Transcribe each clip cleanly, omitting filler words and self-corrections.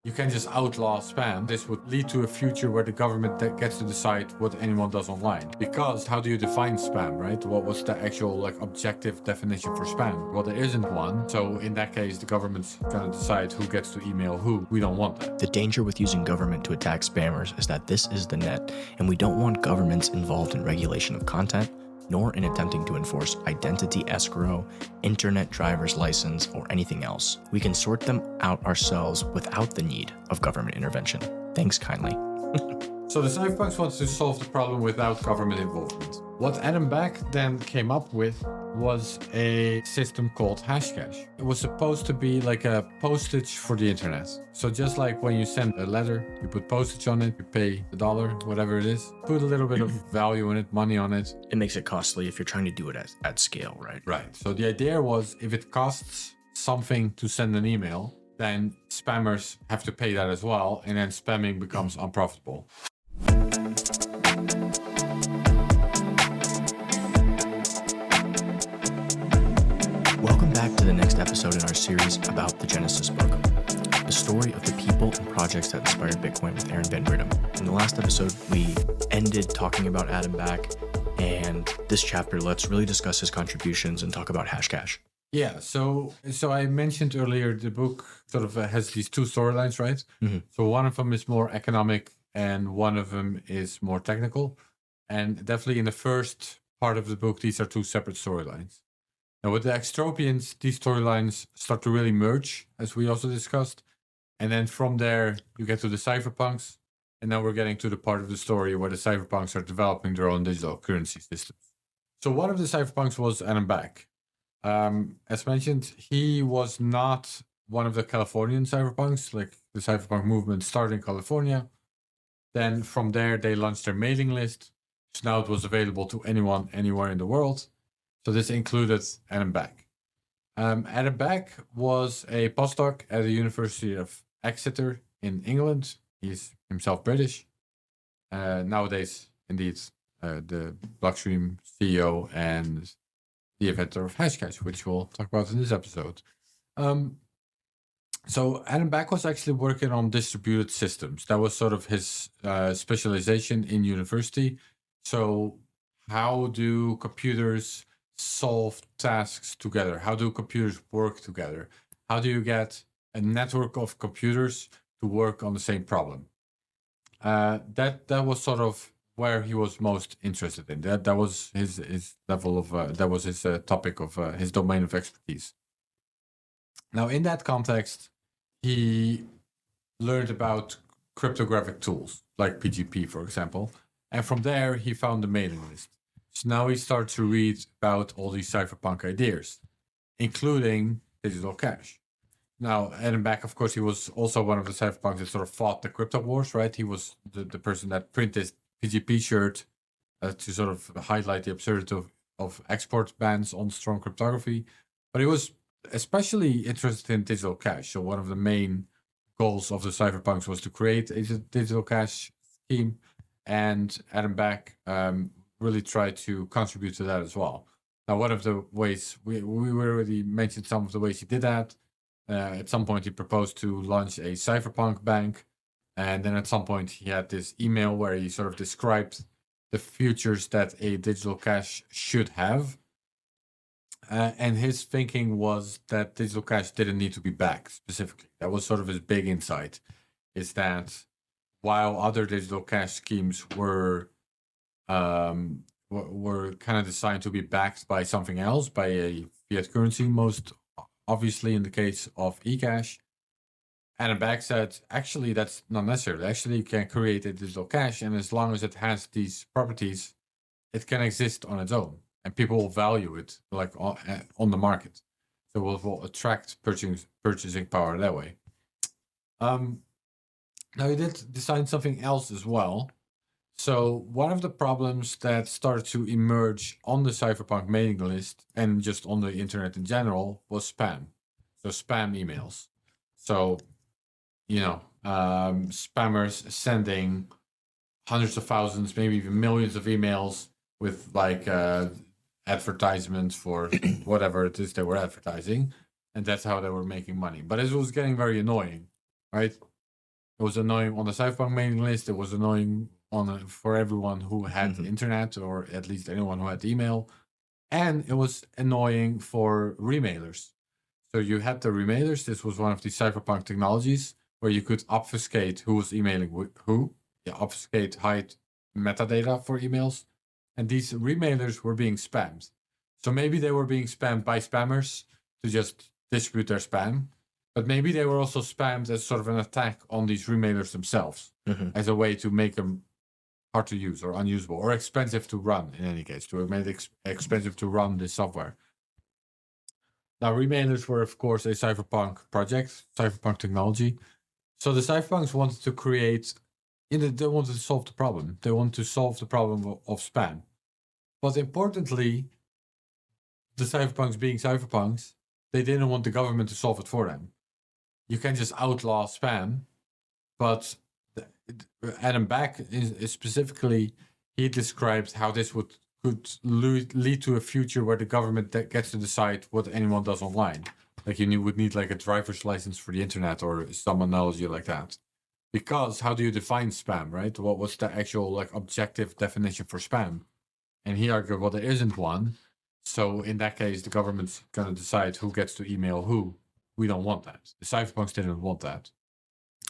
You can just outlaw spam. This would lead to a future where the government gets to decide what anyone does online. Because how do you define spam, right? What was the actual objective definition for spam? Well, there isn't one. So in that case, the government's gonna decide who gets to email who. We don't want that. The danger with using government to attack spammers is that this is the net, and we don't want governments involved in regulation of content, nor in attempting to enforce identity escrow, internet driver's license, or anything else. We can sort them out ourselves without the need of government intervention. Thanks kindly. So the cypherpunks wanted to solve the problem without government involvement. What Adam Back then came up with was a system called Hashcash. It was supposed to be like a postage for the internet. So just like when you send a letter, you put postage on it, you pay $1, whatever it is, put a little bit of value in it, money on it. It makes it costly if you're trying to do it at scale, right? Right. So the idea was if it costs something to send an email, then spammers have to pay that as well, and then spamming becomes unprofitable. Welcome back to the next episode in our series about the Genesis book, the story of the people and projects that inspired Bitcoin with Aaron Van Brittam. In the last episode, we ended talking about Adam Back, and this chapter, let's really discuss his contributions and talk about Hashcash. Yeah, so I mentioned earlier the book sort of has these two storylines, right? Mm-hmm. So one of them is more economic and one of them is more technical. And definitely in the first part of the book, these are two separate storylines. Now with the Extropians, these storylines start to really merge, as we also discussed. And then from there, you get to the cypherpunks. And now we're getting to the part of the story where the cypherpunks are developing their own digital currency systems. So one of the cypherpunks was Adam Back. As mentioned, he was not one of the Californian cypherpunks, like the cypherpunk movement started in California. Then from there, they launched their mailing list. So now it was available to anyone, anywhere in the world. So this included Adam Back. Adam Back was a postdoc at the University of Exeter in England. He's himself British. Nowadays, indeed, the Blockstream CEO and the inventor of Hashcash, which we'll talk about in this episode. So Adam Back was actually working on distributed systems. That was sort of his specialization in university. So how do computers solve tasks together? How do computers work together? How do you get a network of computers to work on the same problem? That was sort of where he was most interested in. That was his level of that was his topic of his domain of expertise. Now, in that context, he learned about cryptographic tools like PGP, for example, and from there he found the mailing list. So now he started to read about all these cypherpunk ideas, including digital cash. Now, Adam Back, of course, he was also one of the cypherpunks that sort of fought the crypto wars, right? He was the person that printed PGP shirt to sort of highlight the absurdity of export bans on strong cryptography. But he was especially interested in digital cash. So one of the main goals of the cypherpunks was to create a digital cash scheme. And Adam Back really tried to contribute to that as well. Now, one of the ways, we already mentioned some of the ways he did that. At some point, he proposed to launch a cypherpunk bank. And then at some point, he had this email where he sort of described the features that a digital cash should have. And his thinking was that digital cash didn't need to be backed specifically. That was sort of his big insight, is that while other digital cash schemes were kind of designed to be backed by something else, by a fiat currency, most obviously in the case of eCash, Adam Back said, actually, that's not necessary. Actually, you can create a digital cash, and as long as it has these properties, it can exist on its own, and people will value it like on the market. So it will attract purchasing power that way. Now, he did design something else as well. So one of the problems that started to emerge on the cypherpunk mailing list and just on the internet in general was spam. So spam emails. So, spammers sending hundreds of thousands, maybe even millions of emails with like advertisements for whatever it is they were advertising. And that's how they were making money. But it was getting very annoying, right? It was annoying on the Cypherpunk mailing list. It was annoying for everyone who had the internet, or at least anyone who had email. And it was annoying for remailers. So you had the remailers. This was one of the Cypherpunk technologies where you could obfuscate who was emailing who. Yeah, obfuscate, hide metadata for emails. And these remailers were being spammed. So maybe they were being spammed by spammers to just distribute their spam. But maybe they were also spammed as sort of an attack on these remailers themselves, as a way to make them hard to use or unusable or expensive to run, in any case, to make it expensive to run this software. Now, remailers were, of course, a Cypherpunk project, Cypherpunk technology. So the Cypherpunks wanted to create, they wanted to solve the problem. They wanted to solve the problem of spam. But importantly, the Cypherpunks being Cypherpunks, they didn't want the government to solve it for them. You can just outlaw spam, but Adam Back is specifically, he described how this could lead to a future where the government gets to decide what anyone does online. Like you would need like a driver's license for the internet or some analogy like that. Because how do you define spam, right? What's the actual like objective definition for spam? And he argued, well, there isn't one. So in that case, the government's going to decide who gets to email who. We don't want that. The Cypherpunks didn't want that.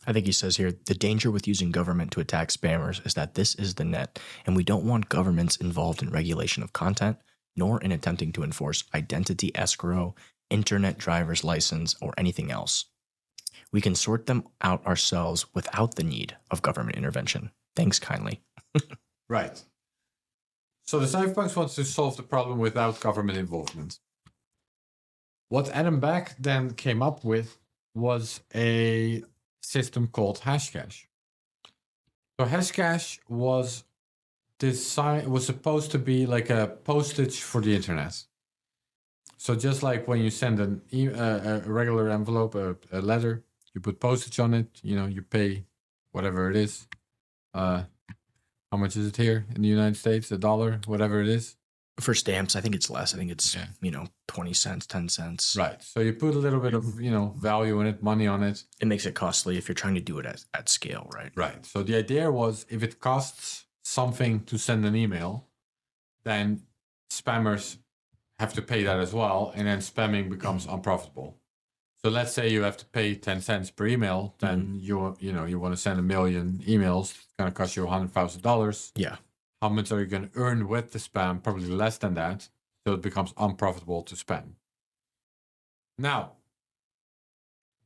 I think he says here, the danger with using government to attack spammers is that this is the net, and we don't want governments involved in regulation of content, nor in attempting to enforce identity escrow, internet driver's license, or anything else. We can sort them out ourselves without the need of government intervention. Thanks kindly. Right. So the Cypherpunks wanted to solve the problem without government involvement. What Adam Back then came up with was a system called Hashcash. So Hashcash was supposed to be like a postage for the internet. So just like when you send a regular envelope, a letter, you put postage on it, you pay whatever it is. How much is it here in the United States? $1, whatever it is. For stamps, I think it's less. I think it's, 20 cents, 10 cents. Right. So you put a little bit of, value in it, money on it. It makes it costly if you're trying to do it at scale, right? Right. So the idea was if it costs something to send an email, then spammers have to pay that as well. And then spamming becomes unprofitable. So let's say you have to pay 10 cents per email, then you want to send 1 million emails. It's going to cost you $100,000. Yeah. How much are you going to earn with the spam? Probably less than that. So it becomes unprofitable to spam. Now,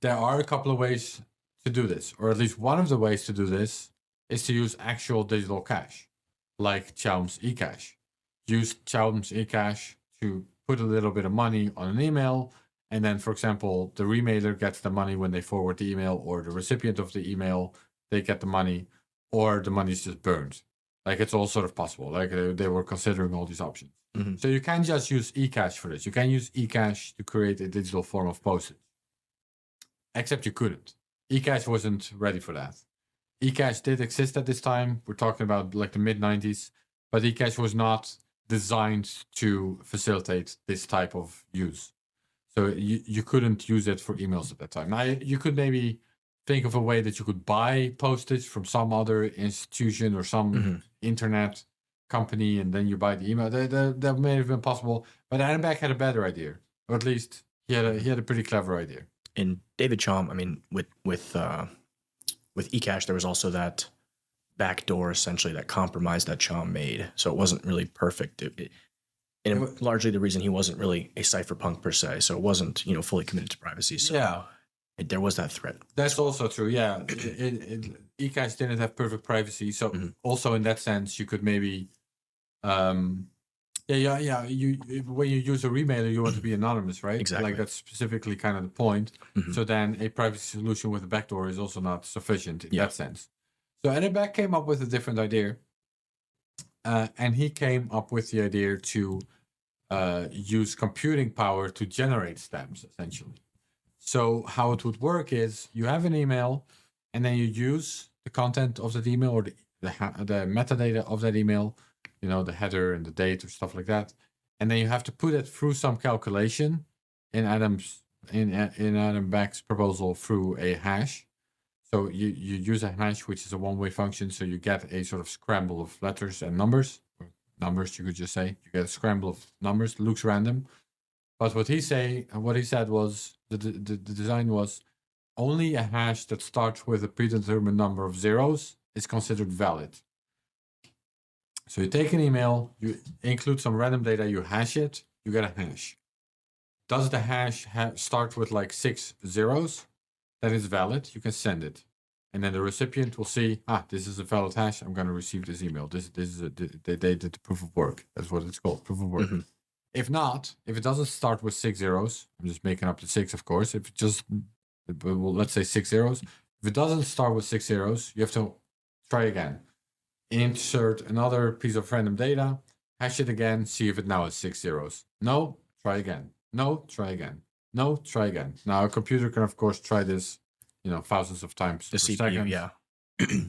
there are a couple of ways to do this, or at least one of the ways to do this is to use actual digital cash, like Chaum's eCash. Use Chaum's eCash to put a little bit of money on an email, and then, for example, the remailer gets the money when they forward the email, or the recipient of the email, they get the money, or the money is just burned. Like it's all sort of possible. Like they were considering all these options. Mm-hmm. So you can just use eCash for this. You can use eCash to create a digital form of postage. Except you couldn't. eCash wasn't ready for that. eCash did exist at this time. We're talking about like the mid-90s. But eCash was not designed to facilitate this type of use. So you couldn't use it for emails at that time. Now, you could maybe think of a way that you could buy postage from some other institution or some internet company, and then you buy the email. That may have been possible, but Adam Back had a better idea, or at least he had a pretty clever idea. And David Chaum, I mean, with eCash, there was also that backdoor essentially that compromise that Chaum made, so it wasn't really perfect. And largely the reason he wasn't really a cypherpunk per se, so it wasn't fully committed to privacy. So yeah. There was that threat. That's also true. Yeah, eCash didn't have perfect privacy, so also in that sense, you could maybe, when you use a remailer, you want to be anonymous, right? Exactly. Like that's specifically kind of the point. So then a privacy solution with a backdoor is also not sufficient in that sense. So Adam Back came up with a different idea, and he came up with the idea to use computing power to generate stamps, essentially. So how it would work is you have an email, and then you use the content of that email or the metadata of that email, the header and the date or stuff like that, and then you have to put it through some calculation in Adam Back's proposal through a hash. So you use a hash, which is a one-way function. So you get a sort of scramble of letters and numbers. Or numbers, you could just say. You get a scramble of numbers, looks random. But what he said was, the design was, only a hash that starts with a predetermined number of zeros is considered valid. So you take an email, you include some random data, you hash it, you get a hash. Does the hash start with like 6 zeros? That is valid, you can send it. And then the recipient will see, this is a valid hash, I'm going to receive this email. This is they did the proof of work. That's what it's called, proof of work. Mm-hmm. If not, if it doesn't start with 6 zeros, I'm just making up the 6, of course. If it just, well, let's say 6 zeros. If it doesn't start with 6 zeros, you have to try again. Insert another piece of random data, hash it again, see if it now has 6 zeros. No, try again. No, try again. No, try again. Now a computer can, of course, try this, thousands of times the per CPU, second. yeah.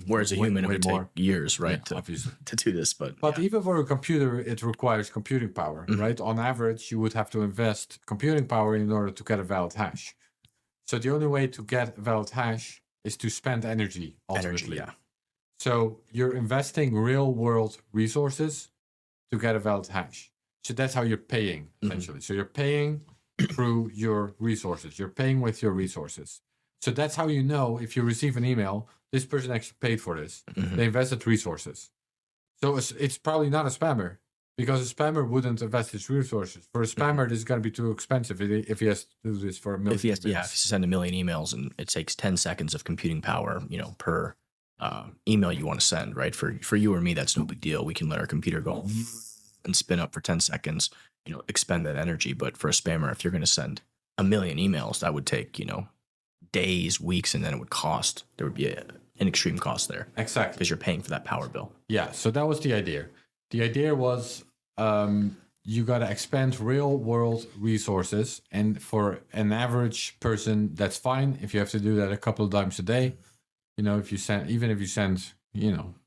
Whereas a human, it would take years, right, obviously, to do this. But even for a computer, it requires computing power, mm-hmm. right? On average, you would have to invest computing power in order to get a valid hash. So the only way to get a valid hash is to spend energy, ultimately. Yeah. So you're investing real-world resources to get a valid hash. So that's how you're paying, essentially. Mm-hmm. So you're paying through your resources. You're paying with your resources. So that's how you know, if you receive an email, this person actually paid for this. Mm-hmm. They invested resources. So it's probably not a spammer, because a spammer wouldn't invest his resources. For a spammer, this is going to be too expensive if he has to do this for a million. If he send a million emails and it takes 10 seconds of computing power, per email you want to send, right? For you or me, that's no big deal. We can let our computer go and spin up for 10 seconds, expend that energy. But for a spammer, if you're going to send a million emails, that would take, days, weeks, and then there would be an extreme cost there. Exactly. Because you're paying for that power bill. Yeah, so that was the idea. The idea was you got to expend real world resources. And for an average person, that's fine. If you have to do that a couple of times a day, if you send,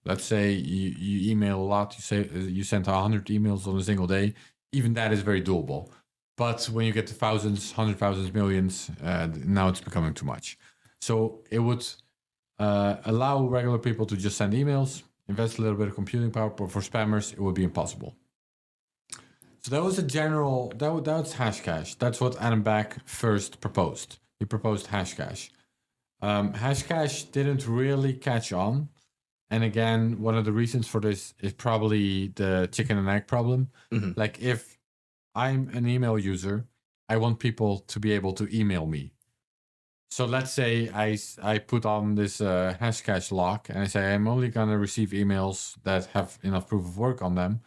let's say you email a lot, you send 100 emails on a single day, even that is very doable. But when you get to thousands, 100,000, millions, now it's becoming too much. So it would allow regular people to just send emails, invest a little bit of computing power, but for spammers, it would be impossible. So that was that's Hashcash. That's what Adam Back first proposed. He proposed Hashcash. Hashcash didn't really catch on. And again, one of the reasons for this is probably the chicken and egg problem. Mm-hmm. Like, if I'm an email user, I want people to be able to email me. So let's say I put on this Hashcash lock and I say I'm only going to receive emails that have enough proof of work on them.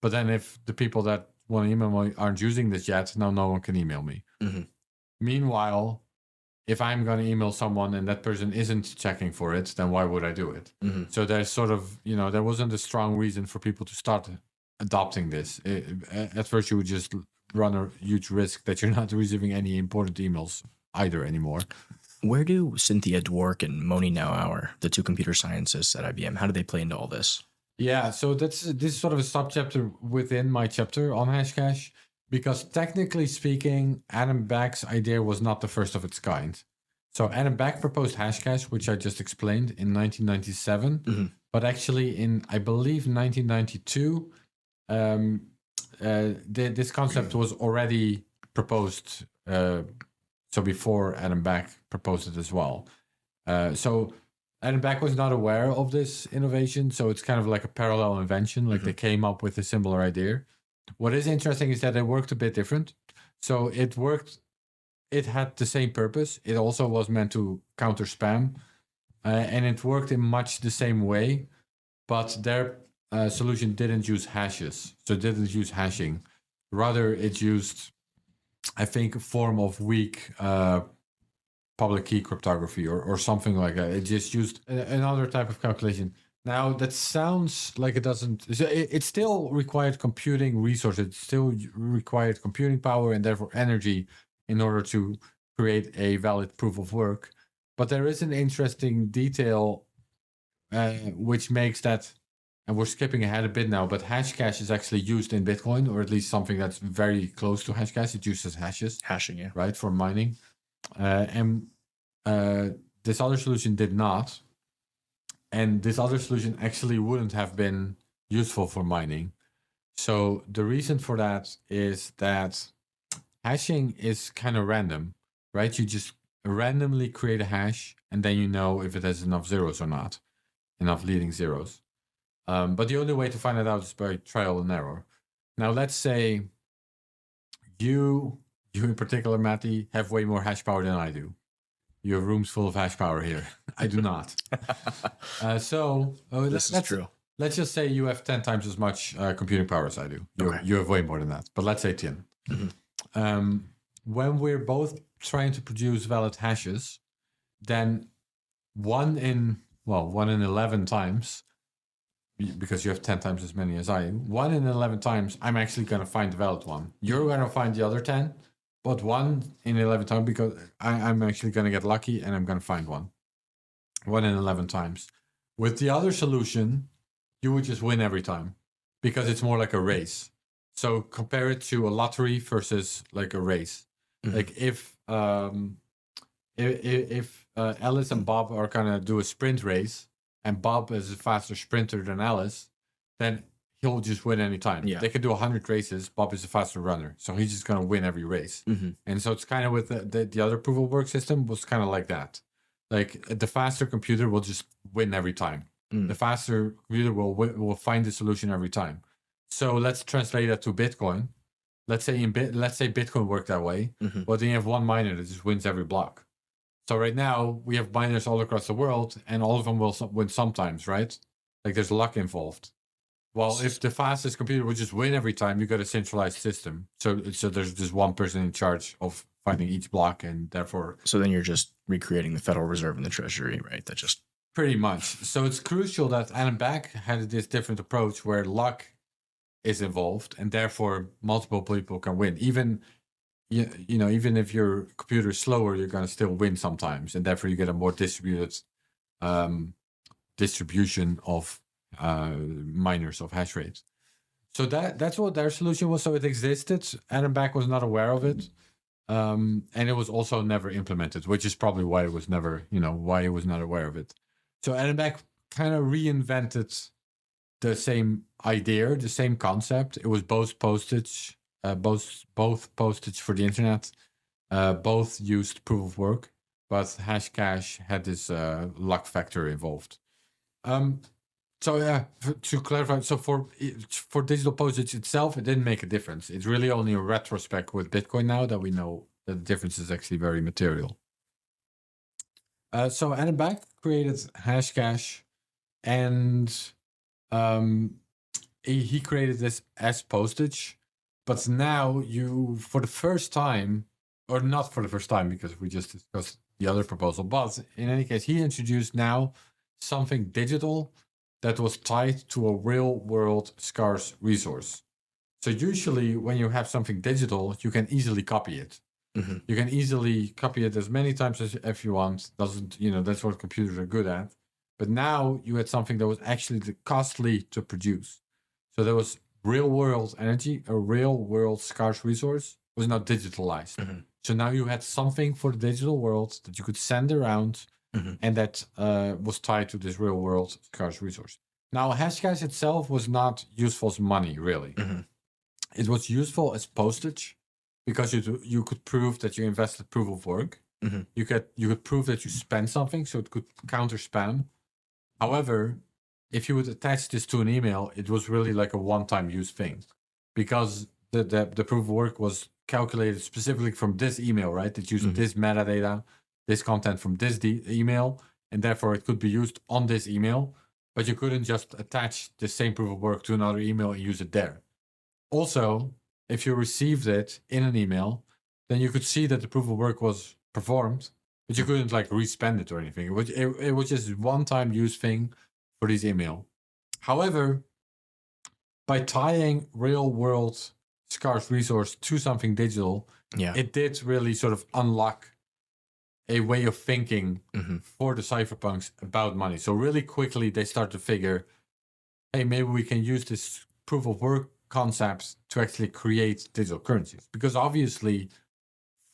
But then if the people that want to email me aren't using this yet, no one can email me. Mm-hmm. Meanwhile, if I'm going to email someone and that person isn't checking for it, then why would I do it? Mm-hmm. So there's sort of, there wasn't a strong reason for people to start adopting this. At first, you would just run a huge risk that you're not receiving any important emails either anymore. Where do Cynthia Dwork and Moni Nauauer, the two computer scientists at IBM, how do they play into all this? Yeah, so this is sort of a subchapter within my chapter on Hashcash, because technically speaking, Adam Back's idea was not the first of its kind. So Adam Back proposed Hashcash, which I just explained, in 1997, mm-hmm. but actually in, I believe, 1992, this concept was already proposed. So before Adam Back proposed it as well. So Adam Back was not aware of this innovation, so it's kind of like a parallel invention, like mm-hmm. they came up with a similar idea. What is interesting is that it worked a bit different. So it had the same purpose. It also was meant to counter spam, and it worked in much the same way, but their solution didn't use hashes, so it didn't use hashing. Rather, it used, I think, a form of weak public key cryptography or something like that. It just used another type of calculation. Now, that sounds like it doesn't... It still required computing resources. It still required computing power and therefore energy in order to create a valid proof of work. But there is an interesting detail which makes that... And we're skipping ahead a bit now, but Hashcash is actually used in Bitcoin, or at least something that's very close to Hashcash. It uses hashes. Hashing, yeah. Right, for mining. And this other solution did not. And this other solution actually wouldn't have been useful for mining. So the reason for that is that hashing is kind of random, right? You just randomly create a hash, and then you know if it has enough zeros or not, enough leading zeros. But the only way to find it out is by trial and error. Now, let's say you in particular, Matty, have way more hash power than I do. You have rooms full of hash power here. I do not. This is true. Let's just say you have 10 times as much computing power as I do. You have way more than that. But let's say 10. Mm-hmm. When we're both trying to produce valid hashes, then 1 in 11 times, because you have 10 times as many as I do, 1 in 11 times, I'm actually going to find the valid one. You're going to find the other 10, but 1 in 11 times, because I'm actually going to get lucky and I'm going to find one. 1 in 11 times. With the other solution, you would just win every time because it's more like a race. So compare it to a lottery versus like a race. Mm-hmm. Like if Alice and Bob are gonna do a sprint race, and Bob is a faster sprinter than Alice, then he'll just win any time. Yeah. They can do 100 races. Bob is a faster runner, so he's just gonna win every race. Mm-hmm. And so it's kind of with the other proof of work system was kind of like that. Like the faster computer will just win every time. Mm. The faster computer will find the solution every time. So let's translate that to Bitcoin. Let's say Bitcoin worked that way. Mm-hmm. But then you have one miner that just wins every block. So right now we have miners all across the world, and all of them will win sometimes, right? Like there's luck involved. Well, if the fastest computer would just win every time, you got a centralized system. So there's just one person in charge of finding each block, and therefore. So then you're just recreating the Federal Reserve and the Treasury, right? That just. Pretty much. So it's crucial that Adam Back had this different approach where luck is involved, and therefore multiple people can win. Even even if your computer is slower, you're going to still win sometimes, and therefore you get a more distributed distribution of miners of hash rate. So that's what their solution was. So it existed. Adam Back was not aware of it, and it was also never implemented, which is probably why it was never, why he was not aware of it. So Adam Back kind of reinvented the same idea, the same concept. It was both postage, both postage for the internet, both used proof of work, but Hashcash had this luck factor involved. To clarify, so for digital postage itself, it didn't make a difference. It's really only a retrospect with Bitcoin now that we know that the difference is actually very material. So Adam Back created Hashcash, and he created this as postage. But now for the first time, or not for the first time, because we just discussed the other proposal, but in any case, he introduced now something digital that was tied to a real-world scarce resource. So usually when you have something digital, you can easily copy it. Mm-hmm. You can easily copy it as many times as if you want. That's what computers are good at. But now you had something that was actually costly to produce. So there was real-world energy, a real-world scarce resource, was not digitalized. Mm-hmm. So now you had something for the digital world that you could send around, mm-hmm. and that was tied to this real-world scarce resource. Now, Hashcash itself was not useful as money, really. Mm-hmm. It was useful as postage, because you could prove that you invested proof of work. Mm-hmm. You could prove that you spent something, so it could counter spam. However, if you would attach this to an email, it was really like a one-time use thing, because the proof of work was calculated specifically from this email, right? It used mm-hmm. this metadata, this content from this email, and therefore it could be used on this email, but you couldn't just attach the same proof of work to another email and use it there. Also, if you received it in an email, then you could see that the proof of work was performed, but you couldn't like respend it or anything. It was just one-time use thing for this email. However, by tying real-world scarce resource to something digital, it did really sort of unlock a way of thinking mm-hmm. for the cypherpunks about money. So really quickly, they start to figure, hey, maybe we can use this proof of work concepts to actually create digital currencies, because obviously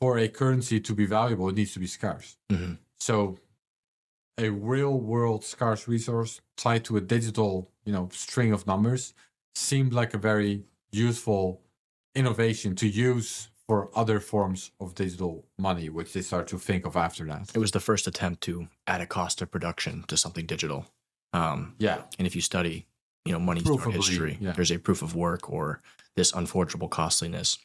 for a currency to be valuable, it needs to be scarce. Mm-hmm. So a real world scarce resource tied to a digital, string of numbers seemed like a very useful innovation to use for other forms of digital money, which they start to think of after that. It was the first attempt to add a cost of production to something digital. Yeah. And if you study, money's Proof throughout of history, belief, yeah. there's a proof of work or this unforgeable costliness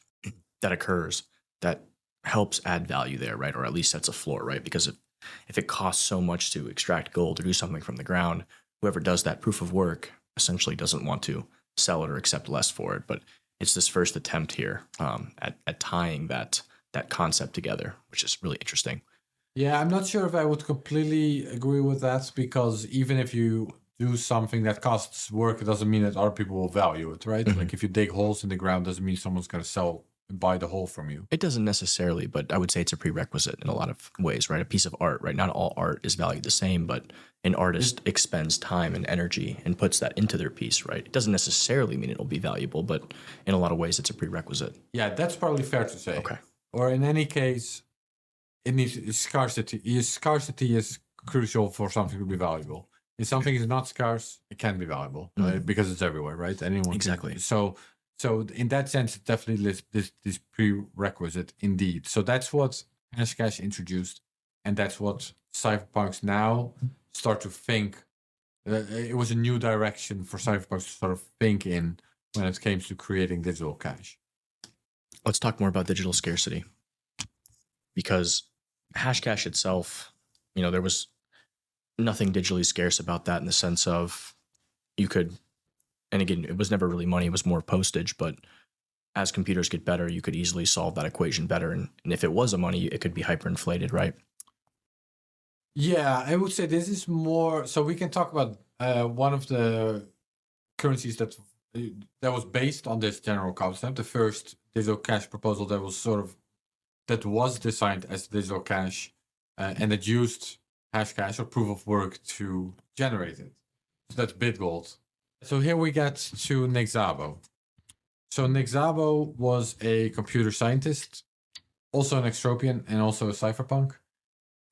that occurs that helps add value there, right? Or at least sets a floor, right? Because if it costs so much to extract gold or do something from the ground, whoever does that proof of work essentially doesn't want to sell it or accept less for it. But it's this first attempt here at tying that concept together, which is really interesting. Yeah, I'm not sure if I would completely agree with that, because even if you do something that costs work, it doesn't mean that other people will value it, right? Mhm. Like if you dig holes in the ground, doesn't mean someone's going to buy the hole from you. It doesn't necessarily, but I would say it's a prerequisite in a lot of ways, right? A piece of art, right? Not all art is valued the same, but an artist expends time and energy and puts that into their piece, right? It doesn't necessarily mean it'll be valuable, but in a lot of ways, it's a prerequisite. Yeah, that's probably fair to say. Okay. Or in any case, it needs scarcity. Scarcity is crucial for something to be valuable. If something is not scarce, it can be valuable because it's everywhere, right? Anyone Exactly. can. So in that sense, it definitely lists this prerequisite indeed. So that's what Hashcash introduced, and that's what cypherpunks now start to think. It was a new direction for cypherpunks to sort of think in when it came to creating digital cash. Let's talk more about digital scarcity, because Hashcash itself, there was nothing digitally scarce about that in the sense of you could, and again, it was never really money, it was more postage, but as computers get better, you could easily solve that equation better. And if it was a money, it could be hyperinflated, right? Yeah, I would say this is more, so we can talk about one of the currencies that was based on this general concept, the first digital cash proposal that was designed as digital cash, and it used Hashcash or proof of work to generate it. So that's Bit Gold. So here we get to Szabo. So Szabo was a computer scientist, also an extropian and also a cypherpunk.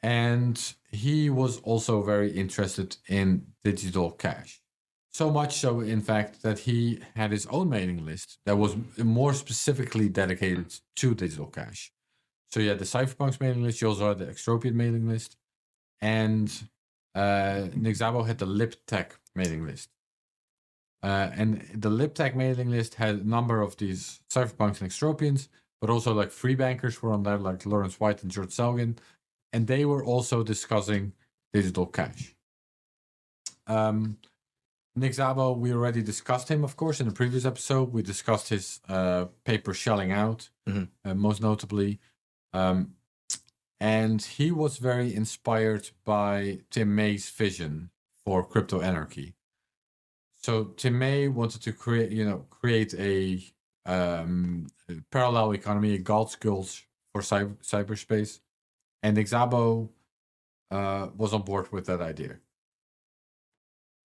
And he was also very interested in digital cash. So much so, in fact, that he had his own mailing list that was more specifically dedicated to digital cash. So you had the cypherpunks mailing list, you also had the extropian mailing list, and Szabo had the LibTech mailing list. And the LibTech mailing list had a number of these cypherpunks and extropians, but also like free bankers were on there, like Lawrence White and George Selgin, and they were also discussing digital cash. Szabo, we already discussed him, of course, in the previous episode. We discussed his paper Shelling Out, most notably. And he was very inspired by Tim May's vision for crypto anarchy. So Tim May wanted to create a parallel economy, a God's Gulch for cyberspace. And Szabo was on board with that idea.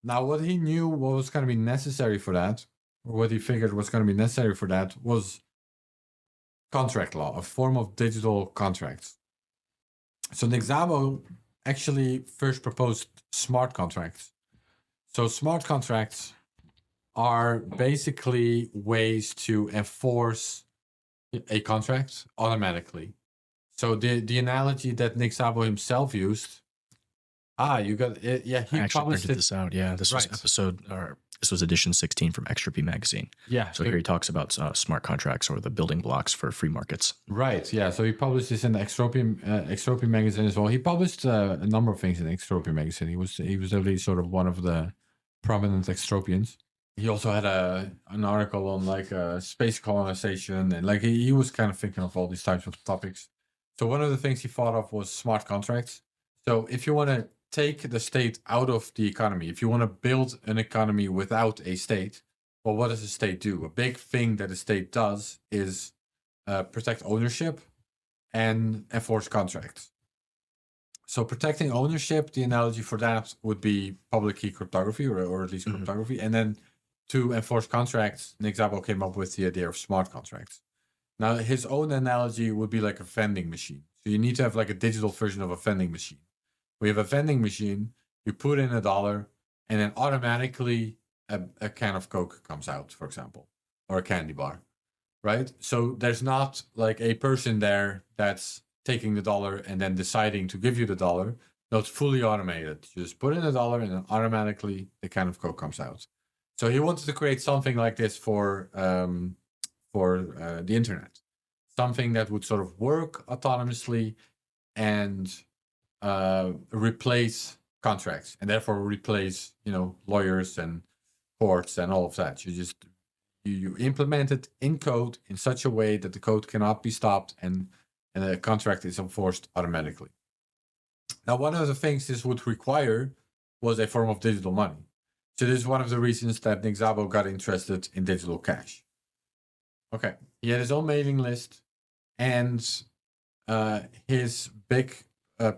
Now, what he knew what was going to be necessary for that, or what he figured was going to be necessary for that, was contract law, a form of digital contracts. So Szabo actually first proposed smart contracts. So smart contracts are basically ways to enforce a contract automatically. So the analogy that Szabo himself used, you got it. Yeah, he I actually published printed this out. Yeah, this was this was edition 16 from Extropy magazine. Yeah. So here he talks about smart contracts or the building blocks for free markets. Right. Yeah. So he published this in the Extropy magazine as well. He published a number of things in Extropy magazine. He was really sort of one of the prominent extropians. He also had an article on like space colonization, and like he was kind of thinking of all these types of topics. So one of the things he thought of was smart contracts. So if you want to take the state out of the economy, if you want to build an economy without a state, well, what does a state do? A big thing that a state does is protect ownership and enforce contracts. So protecting ownership, the analogy for that would be public key cryptography, or at least cryptography. And then to enforce contracts, Szabo came up with the idea of smart contracts. Now, his own analogy would be like a vending machine. So you need to have like a digital version of a vending machine, We have a vending machine. You put in $1, and then automatically a can of Coke comes out, for example, or a candy bar, right? So there's not like a person there that's taking the dollar and then deciding to give you the dollar. No, it's fully automated. You just put in $1 and then automatically the can of Coke comes out. So he wanted to create something like this for the internet, something that would sort of work autonomously and replace contracts, and therefore replace lawyers and courts and all of that. You implement it in code in such a way that the code cannot be stopped and the contract is enforced automatically. Now, one of the things this would require was a form of digital money. So this is one of the reasons that Nick Szabo got interested in digital cash. Okay, he had his own mailing list, and his big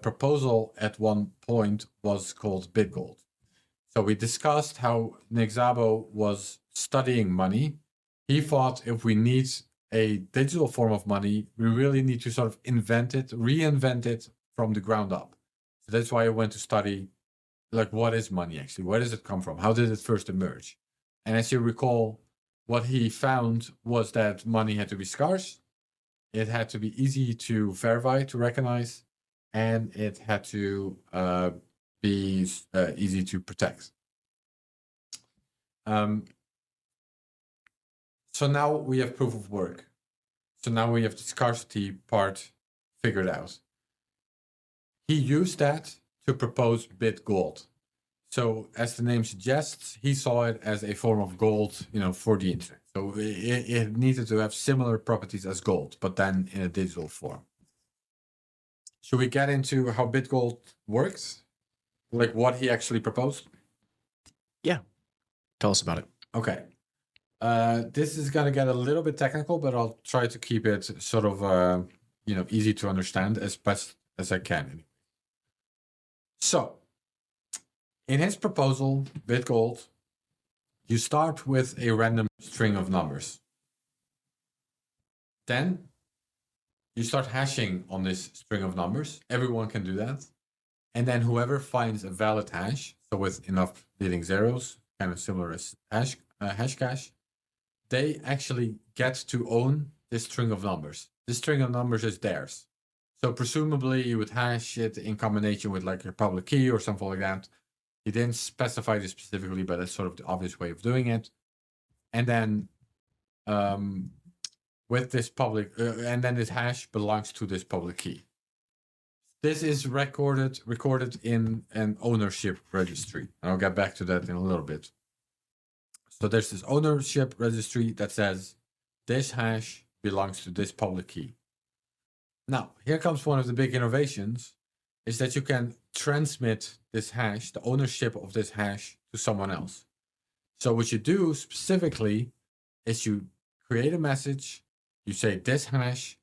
proposal at one point was called Bit Gold. So we discussed how Nick Szabo was studying money. He thought if we need a digital form of money, we really need to sort of reinvent it from the ground up. So that's why I went to study, like, what is money actually? Where does it come from? How did it first emerge? And as you recall, what he found was that money had to be scarce, it had to be easy to verify, to recognize, and it had to be easy to protect. So now we have proof of work. So now we have the scarcity part figured out. He used that to propose Bit Gold. So as the name suggests, he saw it as a form of gold, for the internet. So it needed to have similar properties as gold, but then in a digital form. Should we get into how Bit Gold works? Like what he actually proposed? Yeah. Tell us about it. Okay. This is going to get a little bit technical, but I'll try to keep it sort of, easy to understand as best as I can. So, in his proposal, Bit Gold, you start with a random string of numbers. Then you start hashing on this string of numbers. Everyone can do that. And then whoever finds a valid hash, so with enough leading zeros, kind of similar as Hashcash, they actually get to own this string of numbers. This string of numbers is theirs. So presumably you would hash it in combination with like your public key or something like that. He didn't specify this specifically, but that's sort of the obvious way of doing it. And then with this public, and then this hash belongs to this public key. This is recorded in an ownership registry. And I'll get back to that in a little bit. So there's this ownership registry that says this hash belongs to this public key. Now, here comes one of the big innovations, is that you can transmit this hash, the ownership of this hash, to someone else. So what you do specifically is you create a message, you say this hash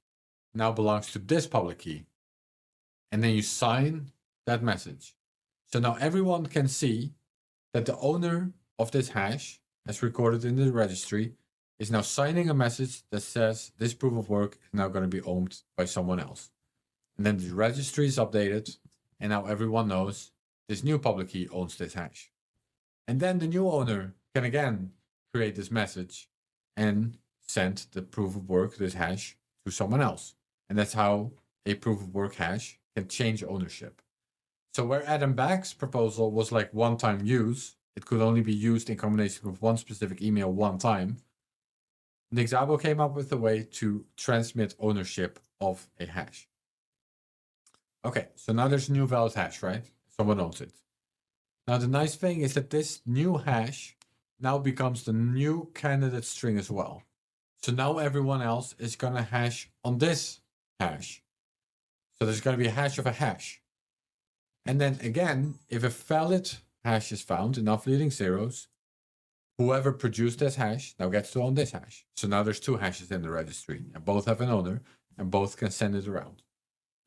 now belongs to this public key, and then you sign that message. So now everyone can see that the owner of this hash, as recorded in the registry, is now signing a message that says this proof of work is now going to be owned by someone else. And then the registry is updated, and now everyone knows this new public key owns this hash. And then the new owner can again create this message and send the proof of work, this hash, to someone else. And that's how a proof of work hash can change ownership. So where Adam Back's proposal was like one-time use, it could only be used in combination with one specific email one time, Nick Szabo came up with a way to transmit ownership of a hash. Okay, so now there's a new valid hash, right? Someone owns it. Now the nice thing is that this new hash now becomes the new candidate string as well. So now everyone else is going to hash on this hash. So there's going to be a hash of a hash. And then again, if a valid hash is found, enough leading zeros, whoever produced this hash now gets to own this hash. So now there's two hashes in the registry, and both have an owner, and both can send it around.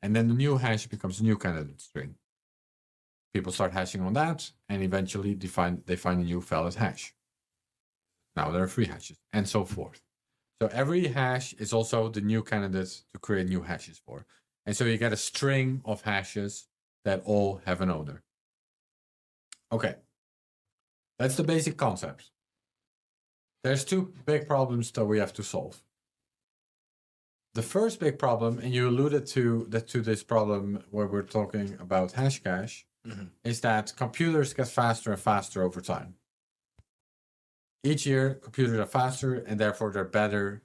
And then the new hash becomes a new candidate string. People start hashing on that, and eventually they find a new valid hash. Now there are 3 hashes, and so forth. So every hash is also the new candidate to create new hashes for. And so you get a string of hashes that all have an owner. Okay, that's the basic concept. There's two big problems that we have to solve. The first big problem, and you alluded to this problem where we're talking about Hashcash, is that computers get faster and faster over time. Each year, computers are faster, and therefore they're better.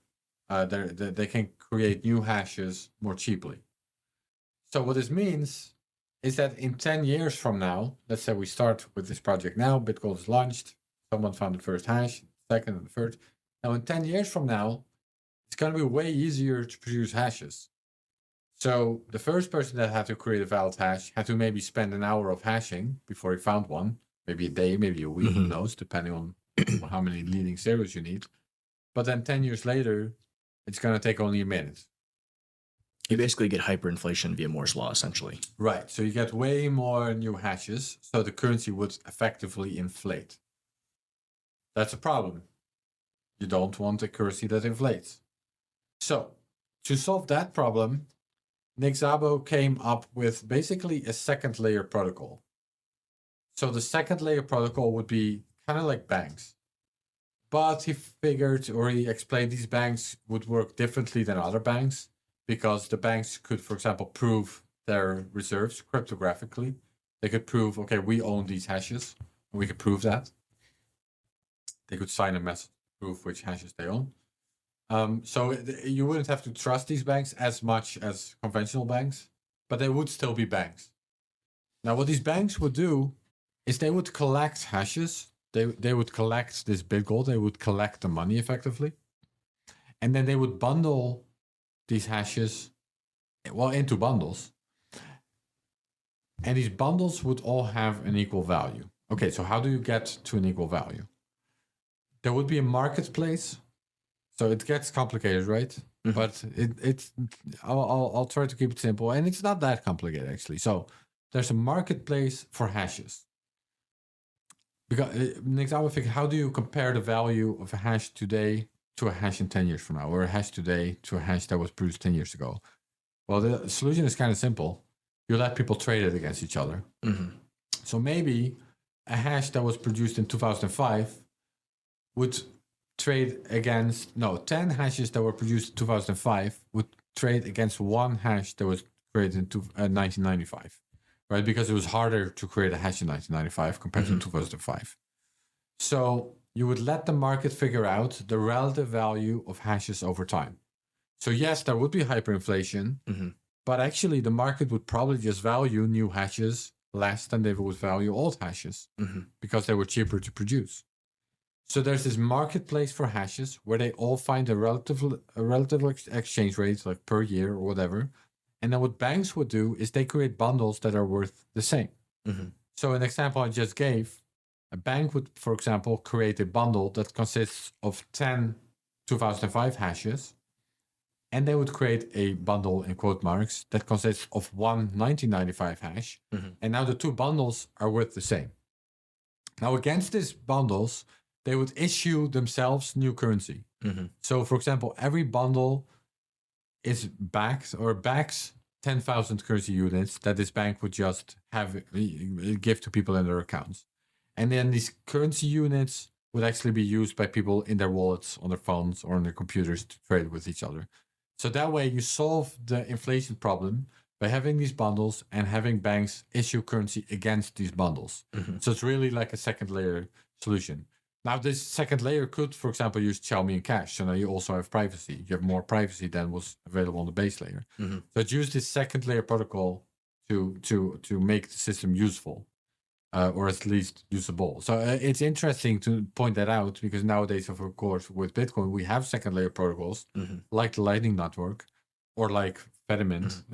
They can create new hashes more cheaply. So what this means is that in 10 years from now, let's say we start with this project now, Bit Gold is launched, someone found the first hash, second and the third. Now in 10 years from now, it's going to be way easier to produce hashes. So the first person that had to create a valid hash had to maybe spend an hour of hashing before he found one, maybe a day, maybe a week, who knows, depending on how many leading zeros you need. But then 10 years later, it's going to take only a minute. You basically get hyperinflation via Moore's law, essentially. Right. So you get way more new hashes. So the currency would effectively inflate. That's a problem. You don't want a currency that inflates. So to solve that problem, Szabo came up with basically a second layer protocol. So the second layer protocol would be kind of like banks. But he figured, or he explained, these banks would work differently than other banks because the banks could, for example, prove their reserves cryptographically. They could prove, okay, we own these hashes, and we could prove that. They could sign a message to prove which hashes they own. So you wouldn't have to trust these banks as much as conventional banks, but they would still be banks. Now, what these banks would do is they would collect hashes. They would collect this Bit Gold. They would collect the money effectively. And then they would bundle these hashes, well, into bundles. And these bundles would all have an equal value. Okay, so how do you get to an equal value? There would be a marketplace. So it gets complicated, right? Mm-hmm. But I'll try to keep it simple. And it's not that complicated, actually. So there's a marketplace for hashes. Because Szabo figured, how do you compare the value of a hash today to a hash in 10 years from now, or a hash today to a hash that was produced 10 years ago? Well, the solution is kind of simple. You let people trade it against each other. Mm-hmm. So maybe a hash that was produced in 2005 would trade against, 10 hashes that were produced in 2005 would trade against one hash that was created in 1995. Right, because it was harder to create a hash in 1995 compared to 2005. So you would let the market figure out the relative value of hashes over time. So yes, there would be hyperinflation, but actually the market would probably just value new hashes less than they would value old hashes because they were cheaper to produce. So there's this marketplace for hashes where they all find a relative exchange rate, like per year or whatever. And then what banks would do is they create bundles that are worth the same. So an example I just gave, a bank would, for example, create a bundle that consists of 10 2005 hashes. And they would create a bundle, in quote marks, that consists of one 1995 hash. And now the two bundles are worth the same. Now against these bundles, they would issue themselves new currency. So for example, every bundle is backs 10,000 currency units that this bank would just give to people in their accounts. And then these currency units would actually be used by people in their wallets, on their phones, or on their computers to trade with each other. So that way you solve the inflation problem by having these bundles and having banks issue currency against these bundles. So it's really like a second layer solution. Now, this second layer could, for example, use Xiaomi Cash. So now you also have privacy. You have more privacy than was available on the base layer. So it used this second layer protocol to make the system useful, or at least usable. So it's interesting to point that out because nowadays, of course, with Bitcoin, we have second layer protocols like the Lightning Network, or like Fedimint,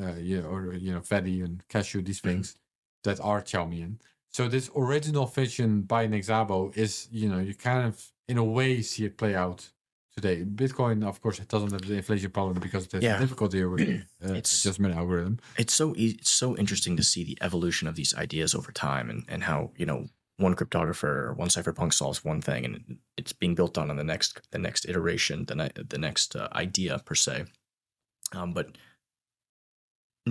Fedi and Cashew, these things that are Xiaomian. So this original vision by Szabo is, you kind of, in a way, see it play out today. Bitcoin, of course, it doesn't have the inflation problem because there's difficulty with adjustment algorithm. It's so interesting to see the evolution of these ideas over time and how, one cryptographer or one cypherpunk solves one thing and it's being built on the next iteration, the next idea per se. But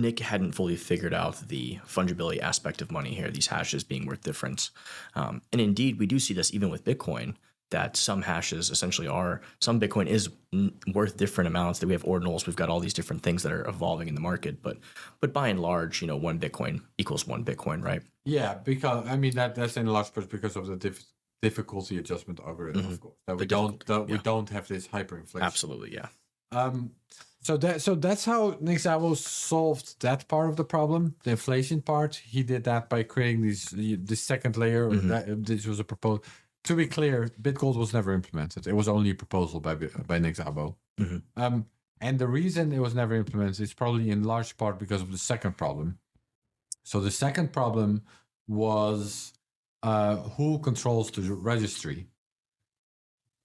Nick hadn't fully figured out the fungibility aspect of money here, these hashes being worth different. And indeed, we do see this even with Bitcoin, that some hashes essentially some Bitcoin is worth different amounts, that we have ordinals, we've got all these different things that are evolving in the market. But by and large, one Bitcoin equals one Bitcoin, right? Yeah, because I mean that's in large part because of the difficulty adjustment algorithm, of course. That we don't have this hyperinflation. Absolutely, yeah. So that's how Nick Szabo solved that part of the problem, the inflation part. He did that by creating this second layer. This was a proposal. To be clear, BitGold was never implemented. It was only a proposal by Nick Szabo. And the reason it was never implemented is probably in large part because of the second problem. So the second problem was who controls the registry.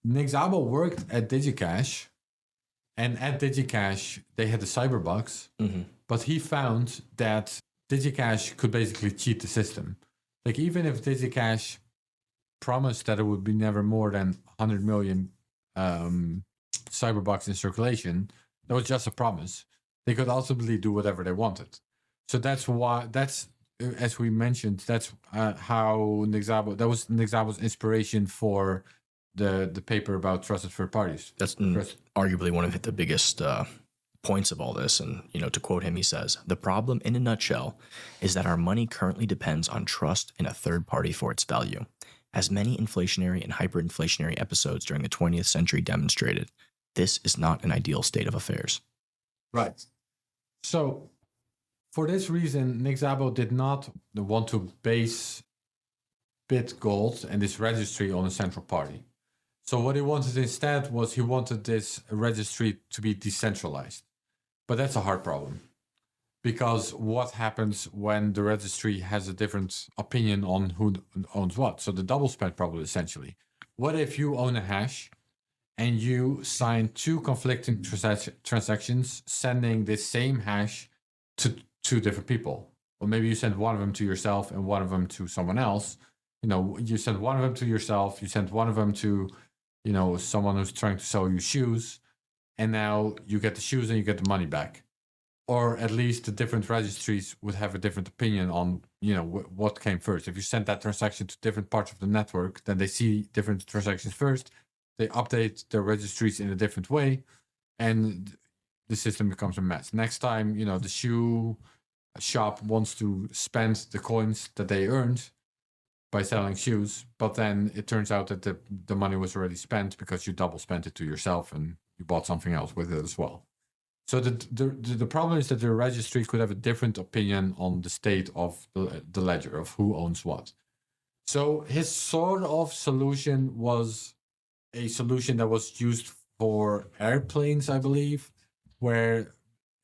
Nick Szabo worked at DigiCash. And at DigiCash, they had the Cyberbucks, but he found that DigiCash could basically cheat the system. Like, even if DigiCash promised that it would be never more than 100 million Cyberbucks in circulation, that was just a promise. They could ultimately do whatever they wanted. So that's why, as we mentioned, that's how Nick Szabo, that was Nick Szabo's inspiration for the paper about trusted third parties. That's arguably one of the biggest points of all this. And, to quote him, he says, "The problem in a nutshell is that our money currently depends on trust in a third party for its value. As many inflationary and hyperinflationary episodes during the 20th century demonstrated, this is not an ideal state of affairs." Right. So for this reason, Nick Szabo did not want to base BitGold and this registry on a central party. So what he wanted instead was he wanted this registry to be decentralized. But that's a hard problem. Because what happens when the registry has a different opinion on who owns what? So the double spend problem, essentially. What if you own a hash and you sign two conflicting transactions sending this same hash to two different people? Or maybe you send one of them to yourself and one of them to someone else. You send one of them to yourself, you send one of them to someone who's trying to sell you shoes, and now you get the shoes and you get the money back. Or at least the different registries would have a different opinion on, what came first. If you send that transaction to different parts of the network, then they see different transactions first. They update their registries in a different way, and the system becomes a mess. Next time, the shoe shop wants to spend the coins that they earned by selling shoes, but then it turns out that the money was already spent because you double spent it to yourself and you bought something else with it as well. So the problem is that the registry could have a different opinion on the state of the ledger, of who owns what. So his sort of solution was a solution that was used for airplanes, I believe, where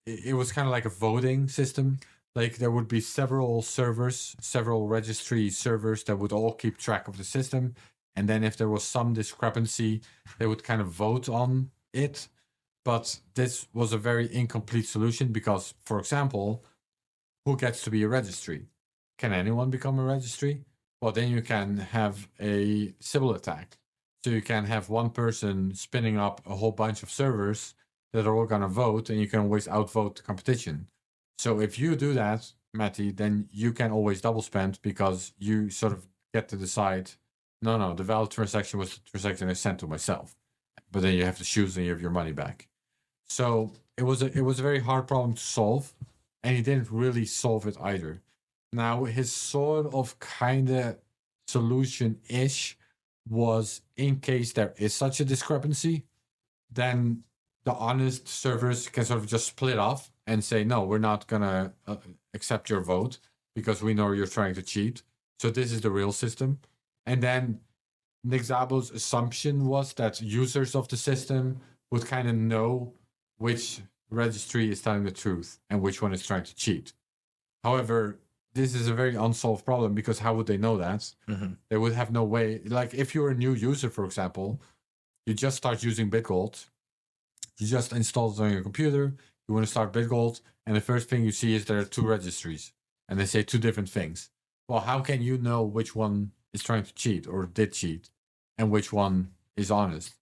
it was kind of like a voting system. Like, there would be several servers, several registry servers that would all keep track of the system. And then if there was some discrepancy, they would kind of vote on it. But this was a very incomplete solution because, for example, who gets to be a registry? Can anyone become a registry? Well, then you can have a Sybil attack. So you can have one person spinning up a whole bunch of servers that are all going to vote, and you can always outvote the competition. So if you do that, Matty, then you can always double spend because you sort of get to decide, no, the valid transaction was the transaction I sent to myself. But then you have to choose and you have your money back. So it was a very hard problem to solve, and he didn't really solve it either. Now, his sort of kind of solution-ish was, in case there is such a discrepancy, then the honest servers can sort of just split off and say, no, we're not going to accept your vote because we know you're trying to cheat. So this is the real system. And then Nick Szabo's assumption was that users of the system would kind of know which registry is telling the truth and which one is trying to cheat. However, this is a very unsolved problem because how would they know that? They would have no way. Like, if you're a new user, for example, you just start using BitGold. You just install it on your computer. You want to start BitGold, and the first thing you see is there are two registries, and they say two different things. Well, how can you know which one is trying to cheat or did cheat, and which one is honest?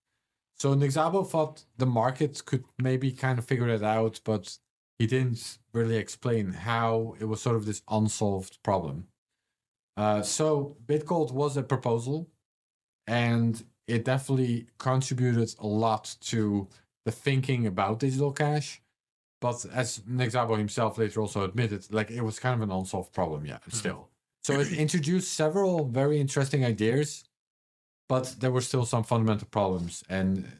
So Nick Szabo thought the market could maybe kind of figure it out, but he didn't really explain how it was sort of this unsolved problem. So BitGold was a proposal, and it definitely contributed a lot to the thinking about digital cash. But as Szabo himself later also admitted, like it was kind of an unsolved problem, still. So it introduced several very interesting ideas, but there were still some fundamental problems. And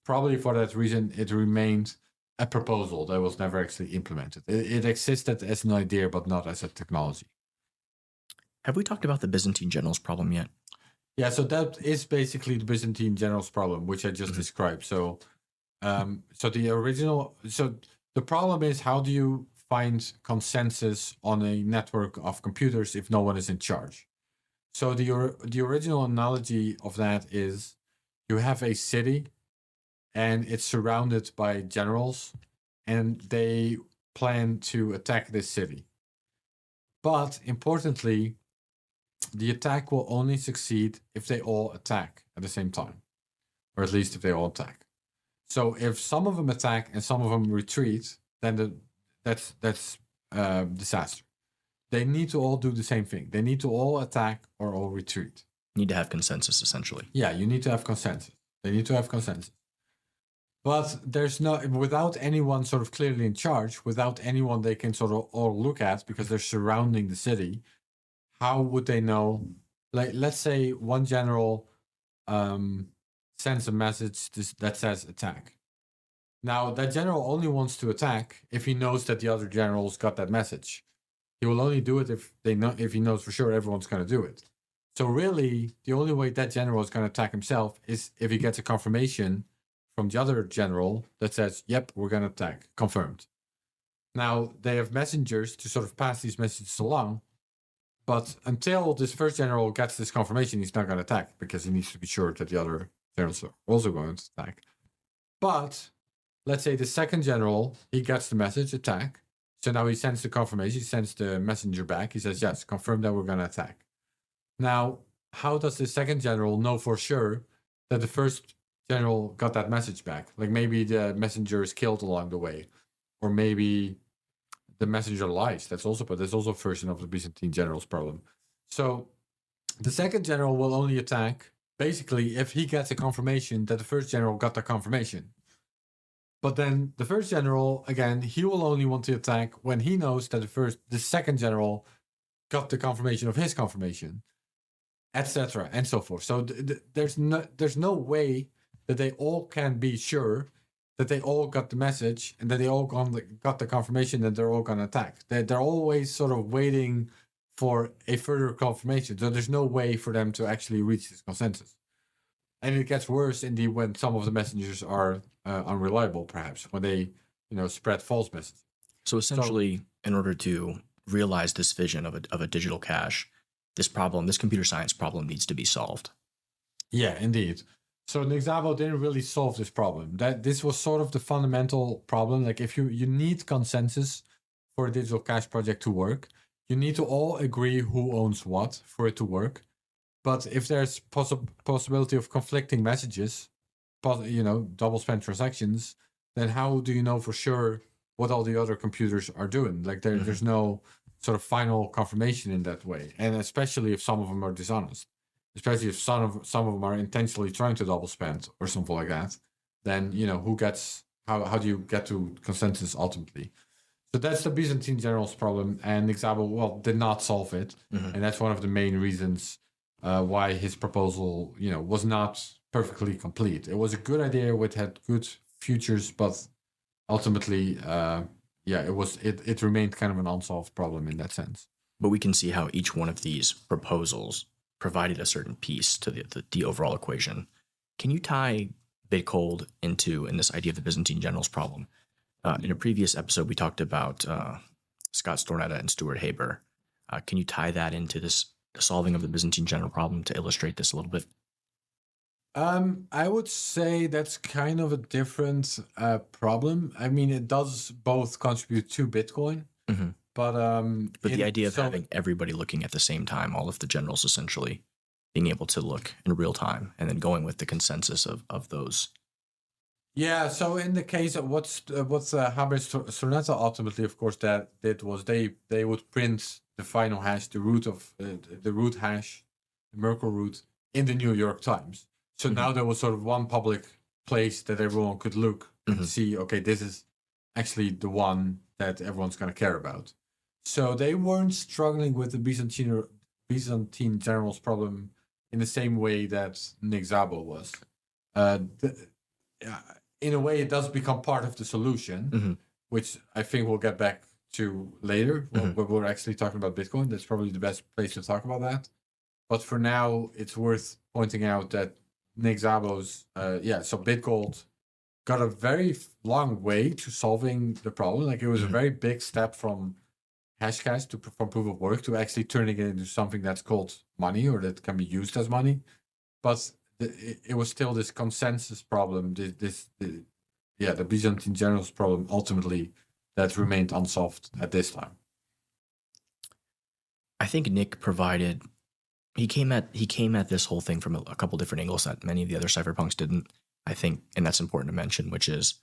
probably for that reason, it remained a proposal that was never actually implemented. It existed as an idea, but not as a technology. Have we talked about the Byzantine generals problem yet? Yeah, so that is basically the Byzantine generals problem, which I just described. So, the problem is, how do you find consensus on a network of computers if no one is in charge? So the original analogy of that is, you have a city, and it's surrounded by generals, and they plan to attack this city. But importantly, the attack will only succeed if they all attack at the same time, or at least if they all attack. So if some of them attack and some of them retreat, then that's disaster. They need to all do the same thing. They need to all attack or all retreat. Need to have consensus, essentially. Yeah, you need to have consensus. They need to have consensus. But there's without anyone sort of clearly in charge, without anyone they can sort of all look at because they're surrounding the city, how would they know? Like, let's say one general sends a message that says attack. Now, that general only wants to attack if he knows that the other generals got that message. He will only do it if he knows for sure everyone's going to do it. So really, the only way that general is going to attack himself is if he gets a confirmation from the other general that says, yep, we're going to attack, confirmed. Now, they have messengers to sort of pass these messages along, but until this first general gets this confirmation, he's not going to attack because he needs to be sure that the other generals are also going to attack. But let's say the second general, he gets the message, attack. So now he sends the confirmation, he sends the messenger back. He says, yes, confirm that we're going to attack. Now, how does the second general know for sure that the first general got that message back? Like, maybe the messenger is killed along the way, or maybe the messenger lies. That's also a version of the Byzantine generals problem. So the second general will only attack basically if he gets a confirmation that the first general got the confirmation. But then the first general, again, he will only want to attack when he knows that the second general got the confirmation of his confirmation, etc., and so forth. So there's no way that they all can be sure that they all got the message and that they all got the confirmation that they're all going to attack. They're always sort of waiting for a further confirmation. So there's no way for them to actually reach this consensus. And it gets worse indeed when some of the messengers are unreliable, perhaps, when they spread false messages. So essentially, in order to realize this vision of a digital cash, this computer science problem needs to be solved. Yeah, indeed. So Szabo didn't really solve this problem. This was sort of the fundamental problem. Like, if you need consensus for a digital cash project to work, you need to all agree who owns what for it to work. But if there's possibility of conflicting messages, double spend transactions, then how do you know for sure what all the other computers are doing? Like, there's no sort of final confirmation in that way. And especially if some of them are dishonest, especially if some of them are intentionally trying to double spend or something like that, then, how do you get to consensus ultimately? So that's the Byzantine generals problem. And Szabo, did not solve it. And that's one of the main reasons why his proposal, was not perfectly complete. It was a good idea, which had good futures, but ultimately, it remained kind of an unsolved problem in that sense. But we can see how each one of these proposals provided a certain piece to the overall equation. Can you tie BitGold in this idea of the Byzantine generals problem? In a previous episode, we talked about Scott Stornetta and Stuart Haber. Can you tie that into the solving of the Byzantine general problem to illustrate this a little bit? I would say that's kind of a different problem. I mean, it does both contribute to Bitcoin, but the idea of having everybody looking at the same time, all of the generals essentially being able to look in real time and then going with the consensus of those. Yeah, so in the case of what Haber Sonata ultimately, of course, that did was they would print the final hash, the root of the root hash, the Merkle root, in the New York Times. So now there was sort of one public place that everyone could look and see, okay, this is actually the one that everyone's going to care about. So they weren't struggling with the Byzantine generals problem in the same way that Nick Szabo was. In a way, it does become part of the solution, which I think we'll get back to later when we're actually talking about Bitcoin. That's probably the best place to talk about that. But for now, it's worth pointing out that Nick Szabo's, so BitGold got a very long way to solving the problem. Like it was a very big step from Hashcash from proof of work to actually turning it into something that's called money or that can be used as money. But it was still this consensus problem, the Byzantine generals problem ultimately that remained unsolved at this time. I think Nick provided. He came at this whole thing from a couple different angles that many of the other cypherpunks didn't. I think, and that's important to mention, which is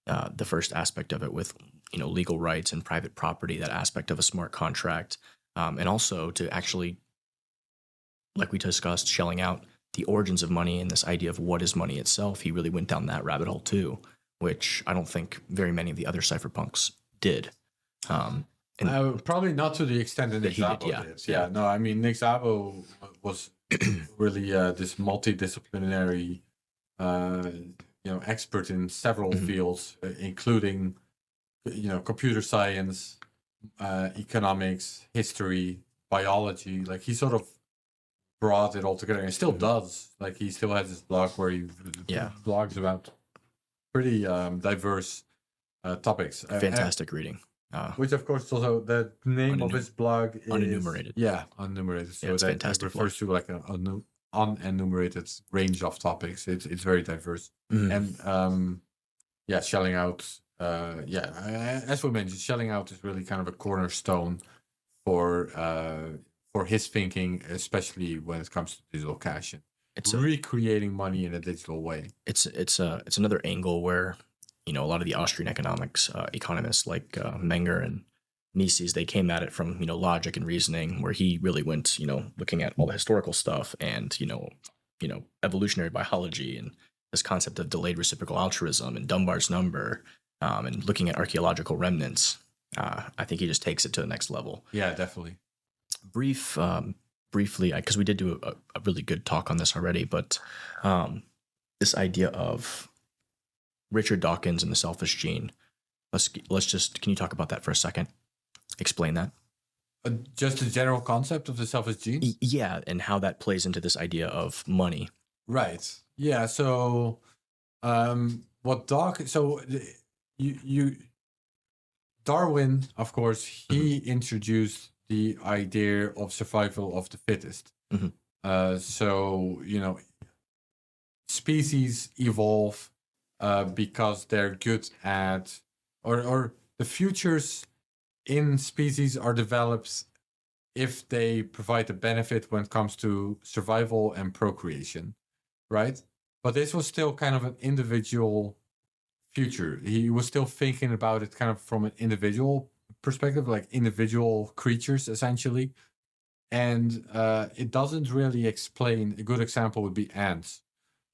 the first aspect of it with legal rights and private property, that aspect of a smart contract, and also to actually, like we discussed, shelling out the origins of money and this idea of what is money itself. He really went down that rabbit hole too, which I don't think very many of the other cypherpunks did. Probably not to the extent that Nick Szabo did. Yeah, no, I mean, Nick Szabo was really this multidisciplinary, expert in several fields, including, computer science, economics, history, biology. Like he sort of brought it all together and still does. Like he still has this blog where he blogs about pretty diverse topics. Fantastic reading. Which of course also the name of his blog is unenumerated. Yeah, unenumerated. So it's that fantastic refers to like an unenumerated range of topics. It's very diverse. And shelling out. As we mentioned, shelling out is really kind of a cornerstone for his thinking, especially when it comes to digital cash and recreating money in a digital way. It's another angle where a lot of the Austrian economics economists like Menger and Mises, they came at it from logic and reasoning, where he really went looking at all the historical stuff and evolutionary biology and this concept of delayed reciprocal altruism and Dunbar's number, and looking at archaeological remnants. I think he just takes it to the next level. Yeah, definitely. Briefly, because we did do a really good talk on this already, but this idea of Richard Dawkins and the selfish gene. Let's just, can you talk about that for a second? Explain that. Just the general concept of the selfish gene? Yeah, and how that plays into this idea of money. Right. Yeah. So, Darwin, of course, he introduced the idea of survival of the fittest. Species evolve because they're good at, or the futures in species are developed if they provide a benefit when it comes to survival and procreation, right? But this was still kind of an individual future. He was still thinking about it kind of from an individual perspective, like individual creatures, essentially. And it doesn't really explain, a good example would be ants.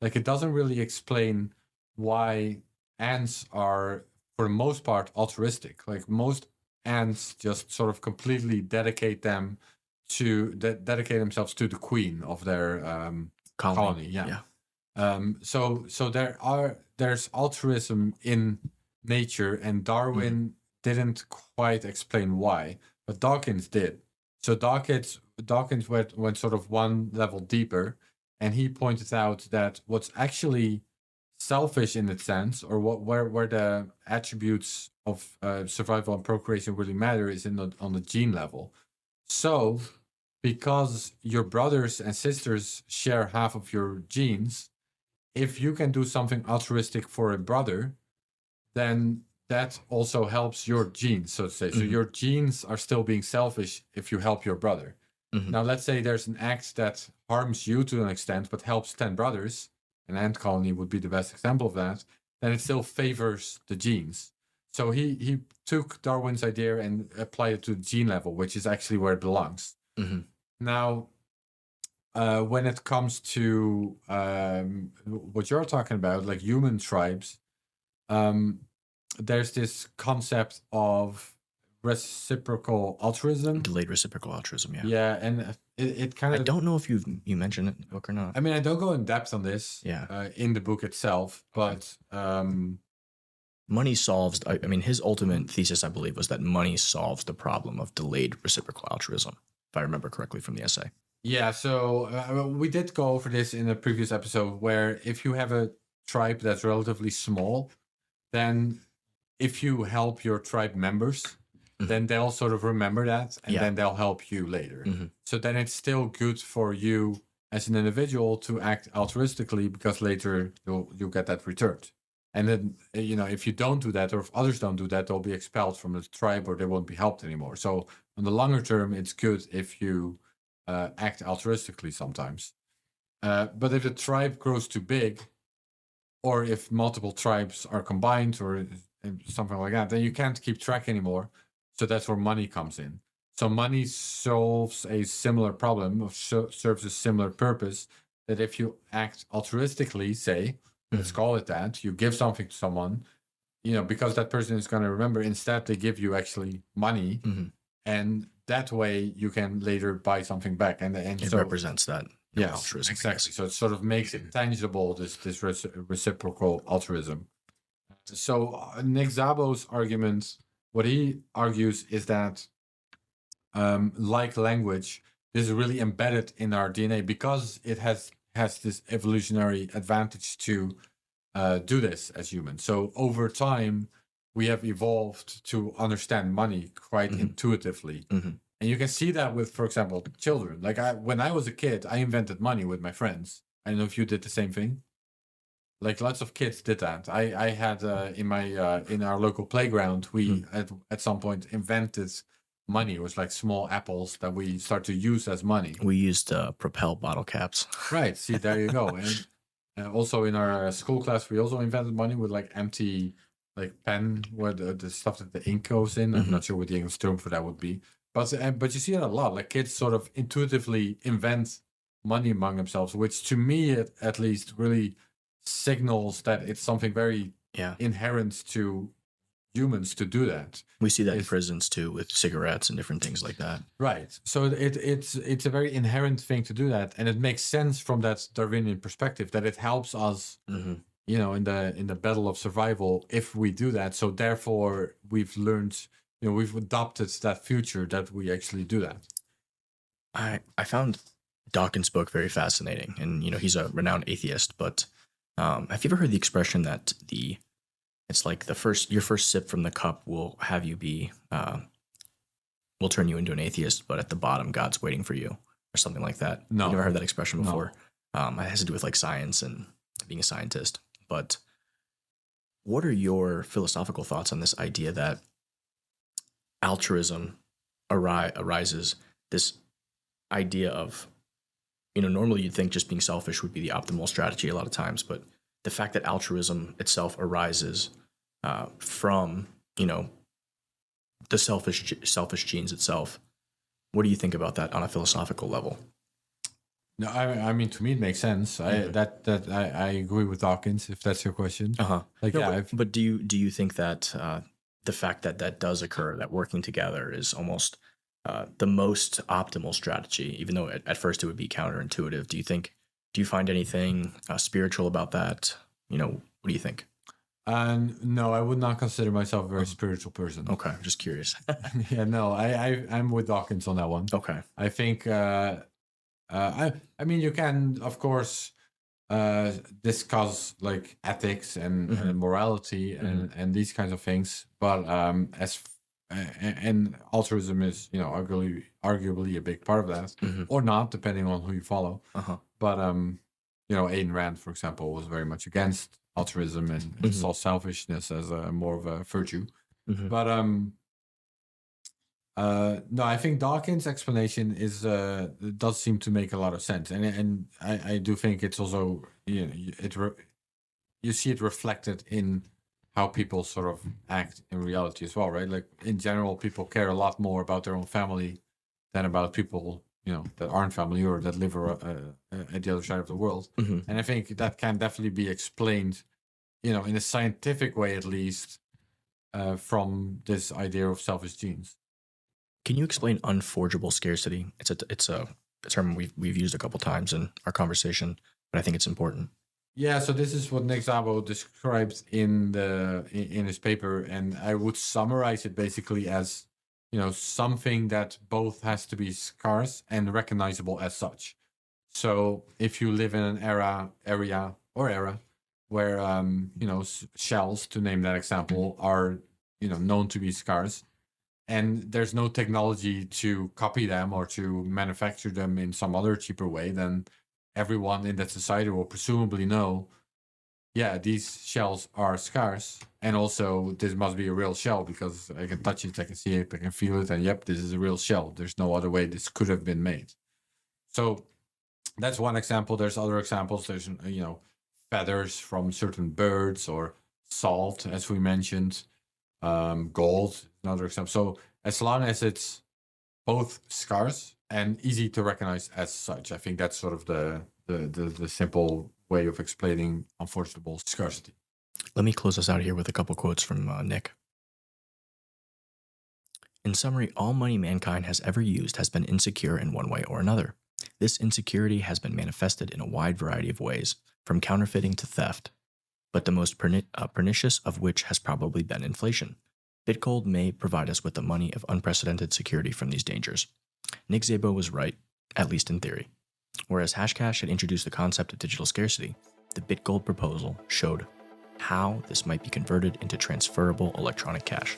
Like it doesn't really explain why ants are, for the most part, altruistic. Like most ants just sort of completely dedicate themselves to the queen of their colony. Yeah. So there's altruism in nature, and Darwin didn't quite explain why, but Dawkins did. So Dawkins went sort of one level deeper, and he pointed out that what's actually selfish in its sense, or where the attributes of survival and procreation really matter, is on the gene level. So, because your brothers and sisters share half of your genes, if you can do something altruistic for a brother, then that also helps your genes, so to say. So your genes are still being selfish if you help your brother. Now, let's say there's an act that harms you to an extent, but helps 10 brothers. An ant colony would be the best example of that. then it still favors the genes. So he took Darwin's idea and applied it to the gene level, which is actually where it belongs. Mm-hmm. Now, when it comes to what you're talking about, like human tribes, there's this concept of reciprocal altruism. Delayed reciprocal altruism, yeah. Yeah, and it kind I of... don't know if you mentioned it in the book or not. I mean, I don't go in depth on this in the book itself, but... money solves... I mean, his ultimate thesis, I believe, was that money solves the problem of delayed reciprocal altruism, if I remember correctly from the essay. Yeah, so we did go over this in a previous episode, where if you have a tribe that's relatively small, then if you help your tribe members, then they'll sort of remember that, and then they'll help you later. So then it's still good for you as an individual to act altruistically, because later you'll get that returned. And then, if you don't do that, or if others don't do that, they'll be expelled from the tribe, or they won't be helped anymore. So on the longer term, it's good if you act altruistically sometimes. But if the tribe grows too big, or if multiple tribes are combined, or something like that, then you can't keep track anymore. So that's where money comes in. So money solves a similar problem, or serves a similar purpose, that if you act altruistically, say, let's call it that, you give something to someone, because that person is going to remember, instead they give you actually money, and that way you can later buy something back. And it so represents that. Yes, altruism, exactly. So it sort of makes it tangible, this reciprocal altruism. So Nick Szabo's argument, what he argues is that, like language, this is really embedded in our DNA, because it has this evolutionary advantage to do this as humans. So over time, we have evolved to understand money quite intuitively. And you can see that with, for example, children. Like when I was a kid, I invented money with my friends. I don't know if you did the same thing. Like lots of kids did that. I had in our local playground, we at some point invented money. It was like small apples that we start to use as money. We used Propel bottle caps. Right. See, there you go. And also in our school class, we also invented money with like empty pen, where the stuff that the ink goes in. I'm not sure what the English term for that would be. But you see it a lot. Like kids sort of intuitively invent money among themselves, which to me at least really signals that it's something very inherent to humans to do that. We see that in prisons too, with cigarettes and different things like that. Right. So it's a very inherent thing to do that, and it makes sense from that Darwinian perspective that it helps us, in the battle of survival if we do that. So therefore, we've learned. We've adopted that future that we actually do that. I found Dawkins' book very fascinating, and he's a renowned atheist. But have you ever heard the expression that it's like your first sip from the cup will have you will turn you into an atheist, but at the bottom, God's waiting for you, or something like that? No, you never heard that expression before. No. It has to do with like science and being a scientist. But what are your philosophical thoughts on this idea that altruism arises, this idea of, normally you'd think just being selfish would be the optimal strategy a lot of times, but the fact that altruism itself arises from, the selfish genes itself. What do you think about that on a philosophical level? No, I mean, to me it makes sense. I agree with Dawkins, if that's your question. But do you think that the fact that does occur, that working together is almost the most optimal strategy, even though at first it would be counterintuitive? Do you find anything spiritual about that? What do you think? No, I would not consider myself a very spiritual person. Okay, I'm just curious. Yeah, no, I'm with Dawkins on that one. Okay. I think, I mean, you can, of course, discuss like ethics and morality and these kinds of things, but and altruism is arguably a big part of that, or not, depending on who you follow. But Ayn Rand, for example, was very much against altruism and saw selfishness as more of a virtue. But no, I think Dawkins' explanation does seem to make a lot of sense, and I do think it's also you see it reflected in how people sort of act in reality as well, right? Like in general, people care a lot more about their own family than about people, that aren't family or that live at the other side of the world. Mm-hmm. And I think that can definitely be explained, in a scientific way at least, from this idea of selfish genes. Can you explain unforgeable scarcity? It's a term we've used a couple times in our conversation, but I think it's important. Yeah, so this is what Nick Szabo describes in his paper, and I would summarize it basically as, something that both has to be scarce and recognizable as such. So if you live in an era where shells, to name that example, are known to be scarce, and there's no technology to copy them or to manufacture them in some other cheaper way, then everyone in that society will presumably know, yeah, these shells are scarce, and also this must be a real shell because I can touch it, I can see it, I can feel it, and yep, this is a real shell. There's no other way this could have been made. So that's one example. There's other examples. There's, feathers from certain birds, or salt, as we mentioned, gold, another example. So as long as it's both scarce and easy to recognize as such, I think that's sort of the simple way of explaining unforgeable scarcity. Let me close us out here with a couple quotes from Nick. In summary, all money mankind has ever used has been insecure in one way or another. This insecurity has been manifested in a wide variety of ways, from counterfeiting to theft, but the most pernicious of which has probably been inflation. BitGold may provide us with the money of unprecedented security from these dangers. Nick Szabo was right, at least in theory. Whereas Hashcash had introduced the concept of digital scarcity, the BitGold proposal showed how this might be converted into transferable electronic cash.